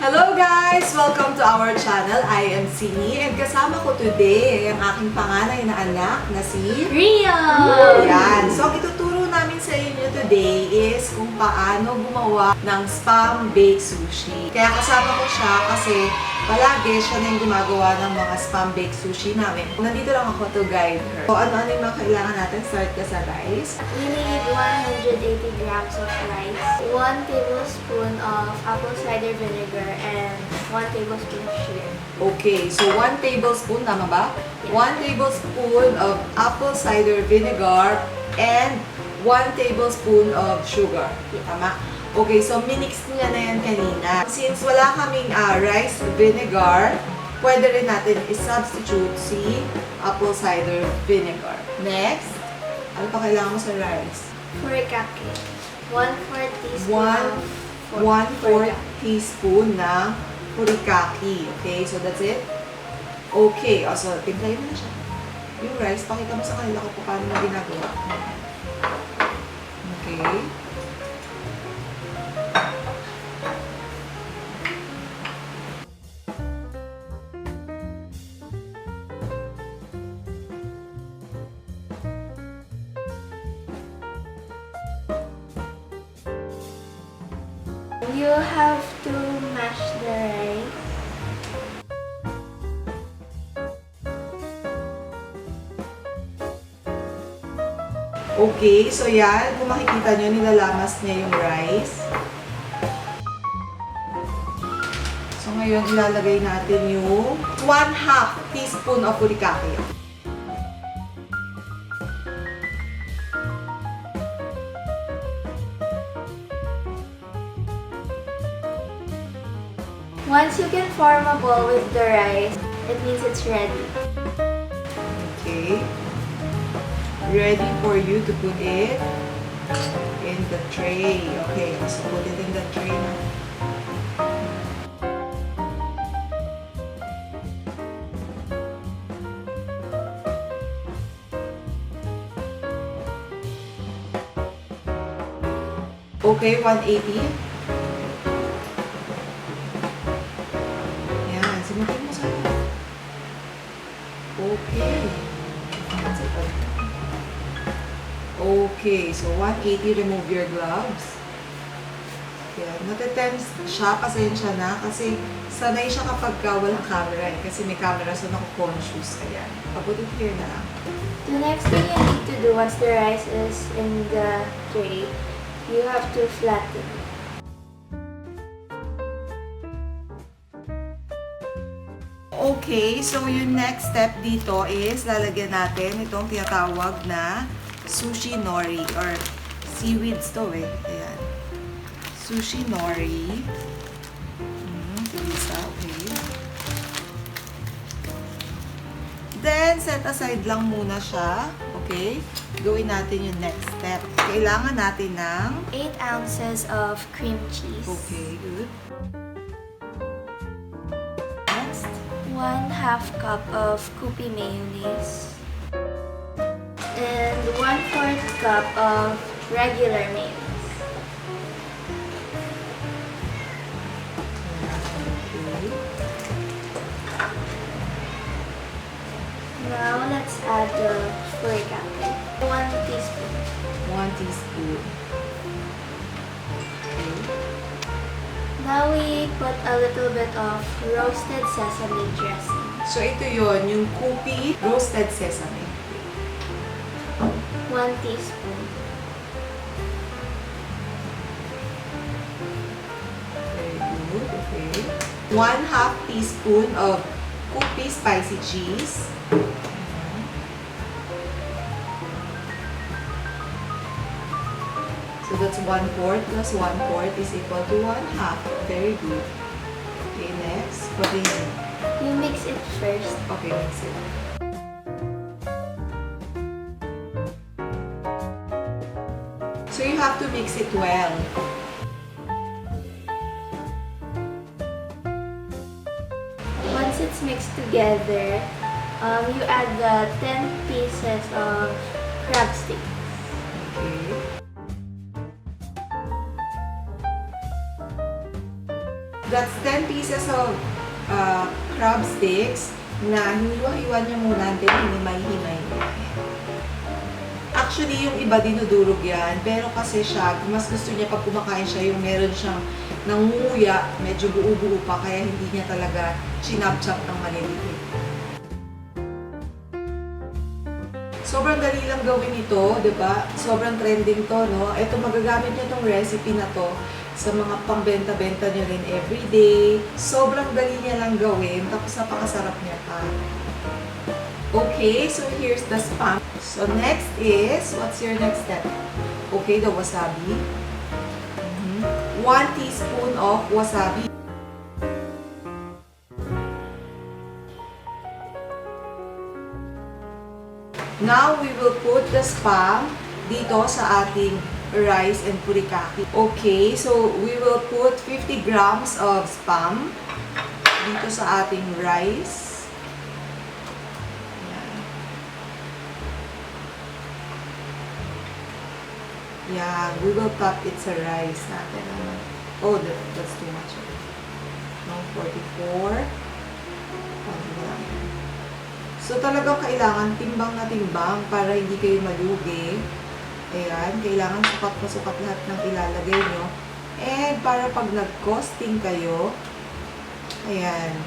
Hello guys! Welcome to our channel. I am Sini and kasama ko today ang aking panganay na anak na si Rio! Yan. So, ang ituturo namin sa inyo today is kung paano gumawa ng spam baked sushi. Kaya kasama ko siya kasi palagi siya na yung gumagawa ng mga spam baked sushi namin. Nandito lang ako to guide her. So, ano-ano yung mga kailangan natin? Start ka sa rice. We need 180 grams of rice, 1 tablespoon of apple cider vinegar, and 1 tablespoon of sugar. Okay, so 1 tablespoon, tama ba? Yeah. 1 tablespoon of apple cider vinegar and 1 tablespoon of sugar. Tama? Okay, so minix niya na yan kanina. Since wala kaming rice vinegar, pwede rin natin i-substitute si apple cider vinegar. Next, ano pa kailangan mo sa rice? Furikake. 1/4 teaspoon. 1/4 teaspoon na furikake. Okay, so that's it? Okay, so timplahin mo na siya. Yung rice, pakita mo sa kanila kung paano mo ginagawa. Okay. You have to mash the rice. Okay, so yan. Kung makikita nyo, nilalamas niya yung rice. So ngayon, ilalagay natin yung 1/2 teaspoon of furikake. Once you can form a ball with the rice, it means it's ready. Okay. Ready for you to put it in the tray. Okay, so put it in the tray now. Okay, 180. Yan, simutin mo sa'yo. Okay. That's it. Okay, so 180, remove your gloves. Yan, natetense siya, pasensya na, kasi sanay siya kapag walang camera eh, kasi may camera, so naku-conscious. Ayan, pabot it here na lang. The next thing you need to do once the rice is in the tray, you have to flatten it. Okay, so yung next step dito is lalagyan natin itong tinatawag na sushi nori or seaweeds to eh. Ayan. Sushi nori. Isa, okay. Then, set aside lang muna siya. Okay? Gawin natin yung next step. Kailangan natin ng 8 ounces of cream cheese. okay, good. 1/2 cup of Koopy mayonnaise, and 1/4 cup of regular mayonnaise. Okay. Now let's add the furikake. 1 teaspoon. 1 teaspoon. Okay. Now we put a little bit of roasted sesame dressing. So, ito yon yung Koopy roasted sesame. 1 teaspoon. Very good. Okay. 1/2 teaspoon of Koopy spicy cheese. So, that's 1/4 plus 1/4 is equal to 1/2. Very good. Okay, next. Put in. You mix it first. Okay, mix it. So, you have to mix it well. Once it's mixed together, you add the 10 pieces of crab stick. Okay. that's 10 pieces of crab sticks na hiniwa-hiwa niya muna, then hinimay-himay niya. Actually, yung iba dinudurog yan, pero kasi siya, mas gusto niya pag kumakain siya, yung meron siyang nangunguya, medyo buo-buo pa, kaya hindi niya talaga chinap-chop ng maliliit. Sobrang dali lang gawin ito, di ba? Sobrang trending to, no? Ito, magagamit niyo tong recipe na to sa mga pangbenta-benta niyo rin everyday. Sobrang dali niya lang gawin, tapos napakasarap niya pa. Okay, so here's the spam. So next is, what's your next step? Okay, the wasabi. 1 teaspoon of wasabi. Now, we will put the spam dito sa ating rice and furikake. Okay, so we will put 50 grams of spam dito sa ating rice. Yeah, we will top it sa rice natin naman. Oh, that's too much. No, 44. So, talagang kailangan timbang na timbang para hindi kayo malugi. Ayan, kailangan sukat na sukat lahat ng ilalagay nyo. And para pag nag-costing kayo, ayan,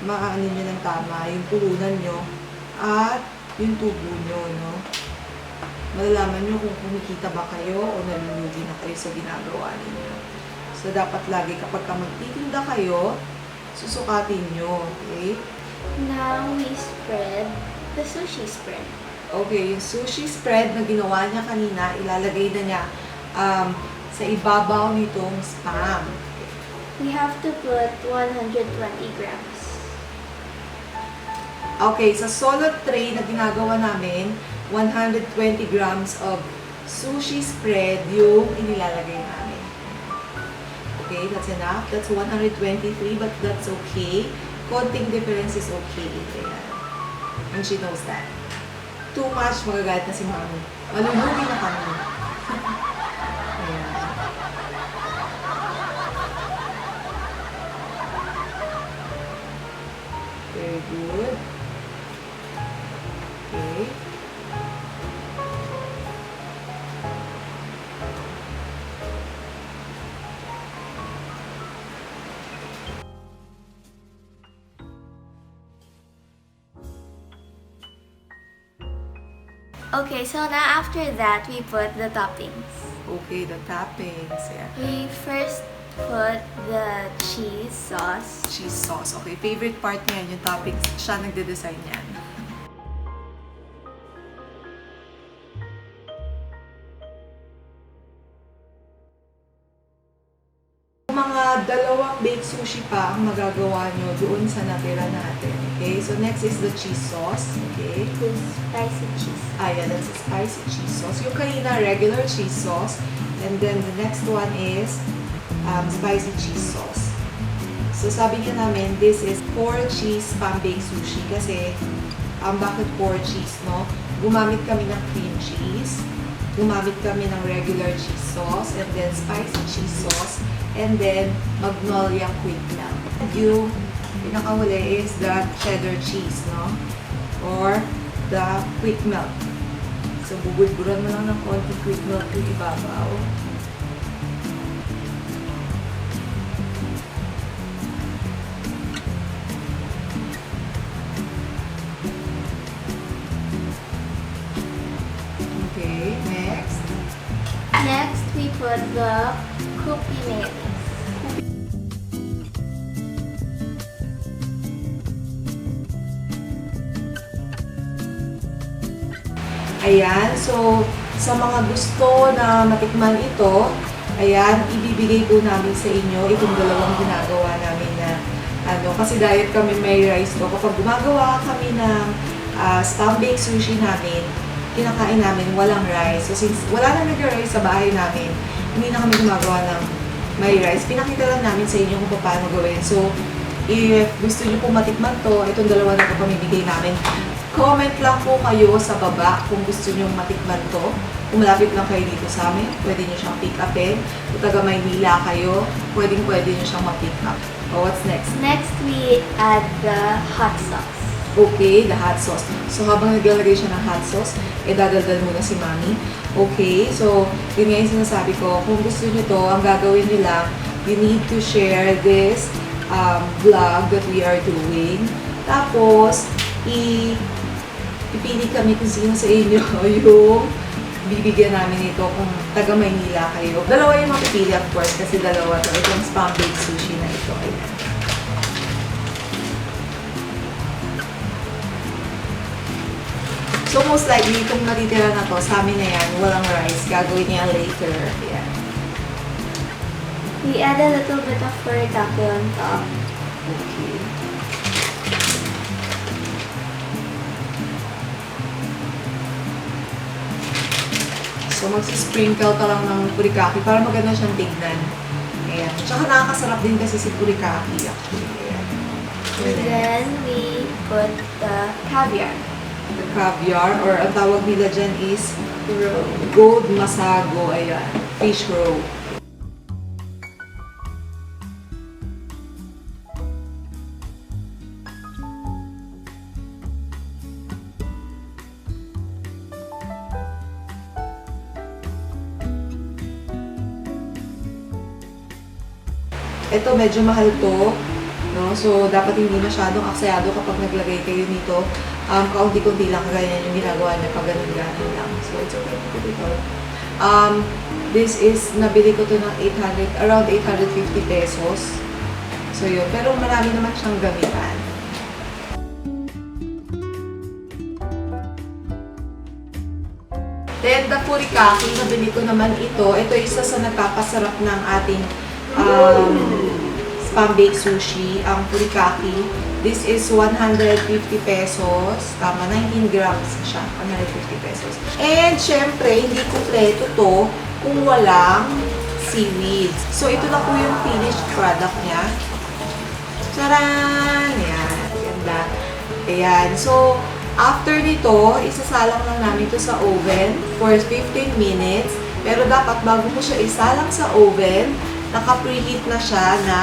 maaanin nyo ng tama yung pulunan nyo at yung tubo nyo, no? Malalaman nyo kung kumikita ba kayo o nalulugi na kayo sa ginagawa ninyo. So, dapat lagi kapag magtitinda kayo, susukatin nyo, okay? Now, we spread the sushi spread. Okay, yung sushi spread na ginawa niya kanina, ilalagay na niya sa ibabaw nitong spam. We have to put 120 grams. Okay, sa solid tray na ginagawa namin, 120 grams of sushi spread yung inilalagay namin. Okay, that's enough. That's 123, but that's okay. Konting difference is okay. Ayan. And she knows that. Too much, magagalit na si Mami. Malulugi na kami. Ayan. Very good. Okay. Okay, so now after that, we put the toppings. Okay, the toppings. Yeah. We first put the cheese sauce. Cheese sauce. Okay, favorite part niya yung toppings. Siya nagde-design yan. Mga dalawang baked sushi pa ang magagawa nyo doon sa natira natin. Okay, so next is the cheese sauce. Okay. With spicy cheese. Yeah, that's a spicy cheese sauce. Yung kanina, regular cheese sauce. And then the next one is spicy cheese sauce. So sabi niya namin, this is 4 cheese spam baked sushi kasi bakit 4 cheese, no? Gumamit kami ng cream cheese. Gumamit kami ng regular cheese sauce and then spicy cheese sauce and then magnolia quick melt. Yung pinakahuli is the cheddar cheese, no? Or the quick melt. So, bubulburan mo lang ng konti quick melt yung ibabaw. Okay, next. Next, we put the cookie mayonnaise. Ayan, so sa mga gusto na matikman ito, ayan, ibibigay po namin sa inyo itong dalawang ginagawa namin na kasi diet kami may rice to. Kapag gumagawa kami ng spam baked sushi namin, kinakain namin walang rice. So since wala na nag-rice sa bahay namin, hindi na kami gumagawa ng may rice. Pinakita lang namin sa inyo kung paano gawin. So, if gusto niyo po matikman to, itong dalawa na ito pamibigay namin. Comment lang po kayo sa baba kung gusto nyo matikman to. Kung malapit lang kayo dito sa amin, pwede nyo siyang pick upin. Kung taga Maynila kayo, pwede nyo siyang ma-pick up. Oh, what's next? Next, we add the hot sauce. Okay, the hot sauce. So, habang naglalagay siya ng hot sauce, dadaldal muna si Mami. Okay, so, yun nga yung sinasabi ko. Kung gusto nyo to, ang gagawin nyo lang, you need to share this vlog that we are doing. Tapos, ipili kami kung sino sa inyo yung bibigyan namin ito kung taga Maynila kayo. Dalawa yung mapipili, of course, kasi dalawa to. Itong spam baked sushi na ito. Ayan. So, most likely, kung natitira na to, sa amin na yan, walang rice. Gagawin niya later. Ayan. We add a little bit of furikake on top. Okay. So, magsisprinkle ka lang ng furikake para maganda siyang tignan. Ayan. Tsaka nakakasarap din kasi si furikake, actually. Ayan. And then we put the caviar. The caviar, or ang tawag nila dyan is Roe. gold masago. Ayan. Fish roe. Ito, medyo mahal to, no? So, dapat hindi masyadong aksayado kapag naglagay kayo nito. Kaunti-kunti lang, ganyan yung ginagawa niya pag ganun-ganun lang. So, it's okay to put it all. This is, nabili ko to ng around 850 pesos. So, yun. Pero marami naman siyang gamitan. Then, the furikake, nabili ko naman ito. Ito isa sa nagpapasarap ng ating spam baked sushi, ang furikake. This is 150 pesos. Tama, 19 grams siya. 150 pesos. And, syempre, hindi kumpleto to kung walang seaweeds. So, ito na po yung finished product niya. Charan! Ayan. Ganda. Ayan. So, after nito, isasalang lang namin ito sa oven for 15 minutes. Pero dapat bago mo siya isalang sa oven, naka-preheat na siya na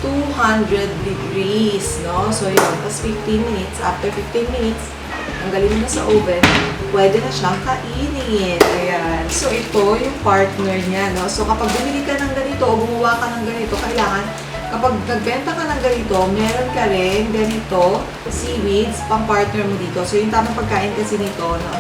200 degrees, no? So, yun. Tapos 15 minutes. After 15 minutes, tanggalin mo na sa oven, pwede na siyang kainin. Ayan. So, ito yung partner niya, no? So, kapag bumili ka ng ganito o gumawa ka ng ganito, kailangan, kapag nagbenta ka ng ganito, meron ka rin ganito, seaweeds, pang partner mo dito. So, yung tamang pagkain kasi nito, no?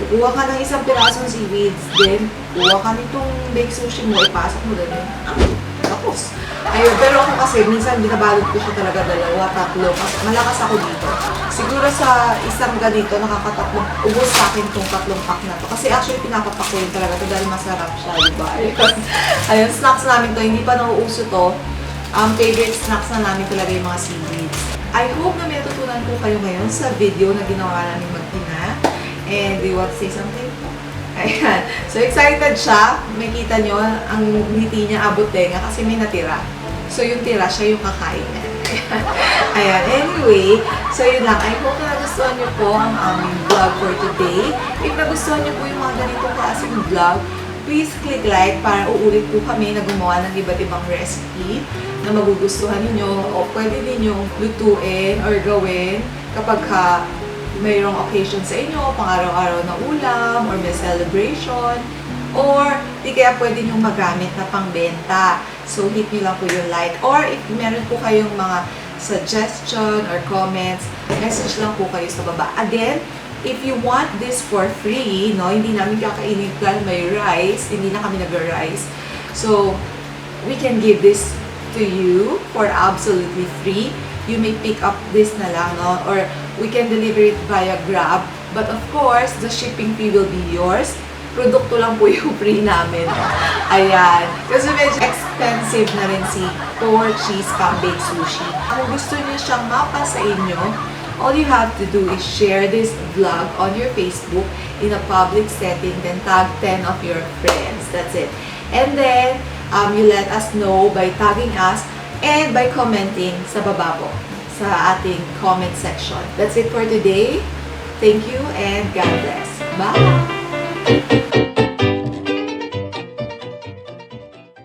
Kukuha ka ng isang pirasong seaweeds, then kuha ka nitong baked sushi mo, ipasok mo doon. Tapos. Ayun, pero ako kasi, minsan binabalot ko siya talaga 2, 3. Malakas ako dito. Siguro sa isang ganito, nakakatatlong, ubos sa akin itong 3 pack na to. Kasi actually, pinapapak ko yun talaga to dahil masarap siya, diba? Ayun, snacks namin to, hindi pa nauuso to. Favorite snacks na namin talaga yung mga seaweeds. I hope na may natutunan po kayo ngayon sa video na ginawa namin mag-ina. And do you want to say something? Ayan. So, excited siya. Makita nyo, ang ngiti niya abot tenga kasi may natira. So, yung tira, siya yung kakain niya. Ayan. Anyway, so yun lang. I hope na nagustuhan nyo po ang aming vlog for today. If nagustuhan nyo po yung mga ganitong klaseng vlog, please click like para uulit po kami na gumawa ng iba't ibang recipe na magugustuhan ninyo o pwede ninyong lutuin or gawin kapag mayroong occasion sa inyo, pang-araw-araw na ulam, or may celebration, or di kaya pwede nyo magamit na pangbenta. So, hit nyo lang po yung like. Or if meron po kayong mga suggestion or comments, message lang po kayo sa baba. Again, if you want this for free, no, hindi namin kakainin dahil may rice, hindi na kami nag-rice. So, we can give this to you for absolutely free. You may pick up this na lang, no? Or we can deliver it via Grab. But of course, the shipping fee will be yours. Produkto lang po yung free namin. Ayan. Kasi medyo expensive na rin si CHEESE SPAM BAKED SUSHI. Kung gusto niyo siyang mapa sa inyo, all you have to do is share this vlog on your Facebook in a public setting, then tag 10 of your friends. That's it. And then, you let us know by tagging us and by commenting sa baba po, sa ating comment section. That's it for today. Thank you and God bless. Bye!